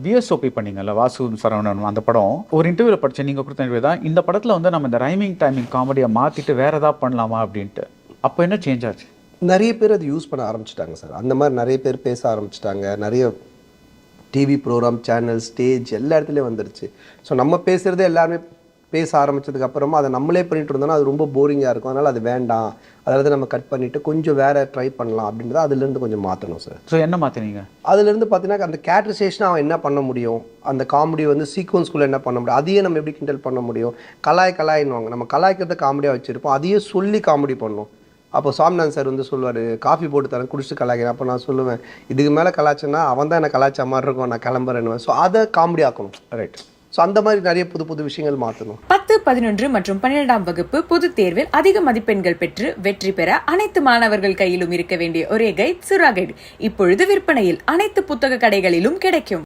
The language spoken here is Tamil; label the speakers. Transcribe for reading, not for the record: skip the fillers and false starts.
Speaker 1: விஎஸ்ஓபி பண்ணீங்கல்ல, வாசு சரவணன் அந்த படம். ஒரு இன்டர்வியூல படிச்சேன், நீங்க கொடுத்த இன்டர்வியூ தான். இந்த படத்துல வந்து நம்ம இந்த ரைமிங் டைமிங் காமெடியை மாத்திட்டு வேற ஏதாவது பண்ணலாமா அப்படின்ட்டு. அப்போ என்ன சேஞ்ச் ஆச்சு?
Speaker 2: நிறைய பேர் அது யூஸ் பண்ண ஆரம்பிச்சிட்டாங்க சார். அந்த மாதிரி நிறைய பேர் பேச ஆரம்பிச்சிட்டாங்க. நிறைய டிவி ப்ரோக்ராம், சேனல், ஸ்டேஜ் எல்லா இடத்துலையும் வந்துருச்சு. ஸோ நம்ம பேசுகிறதே எல்லாருமே பேச ஆரம்பித்ததுக்கு அப்புறமா அதை நம்மளே பண்ணிட்டு இருந்தோம்னா அது ரொம்ப போரிங்காக இருக்கும். அதனால் அது வேண்டாம், அதாவது நம்ம கட் பண்ணிவிட்டு கொஞ்சம் வேறு ட்ரை பண்ணலாம் அப்படின்றத அதுலேருந்து கொஞ்சம் மாற்றணும் சார்.
Speaker 1: ஸோ என்ன மாற்றினீங்க?
Speaker 2: அதுலேருந்து பார்த்தீங்கன்னா அந்த கேரக்டரைசேஷனை அவன் என்ன பண்ண முடியும், அந்த காமெடி வந்து சீக்வன்ஸ்குள்ளே என்ன பண்ண முடியும், அதையே நம்ம எப்படி கிண்டல் பண்ண முடியும். கலாயின்னுவாங்க, நம்ம கலாய்க்கிறத காமெடியாக வச்சுருப்போம், அதையே சொல்லி காமெடி பண்ணணும். அப்போ சாமிநாதன் சார் வந்து சொல்லுவார், காஃபி போட்டு தரேன் குடிச்சிட்டு கலாய்க்கிறேன். அப்போ நான் சொல்லுவேன், இதுக்கு மேலே கலாய்ச்சேன்னா அவன் தான் என்ன கலாய்ச்ச மாதிரி இருக்கும், நான் கிளம்புறேன்னு. ஸோ அதை காமெடி ஆக்கணும். ரைட். ஸோ அந்த மாதிரி நிறைய புது புது விஷயங்கள் மாற்றணும்.
Speaker 3: 10, 11 மற்றும் 12ஆம் வகுப்பு பொதுத் தேர்வில் அதிக மதிப்பெண்கள் பெற்று வெற்றி பெற அனைத்து மாணவர்கள் கையிலும் இருக்க வேண்டிய ஒரே கைட் சுறா கைடு இப்பொழுது விற்பனையில் அனைத்து புத்தக கடைகளிலும் கிடைக்கும்.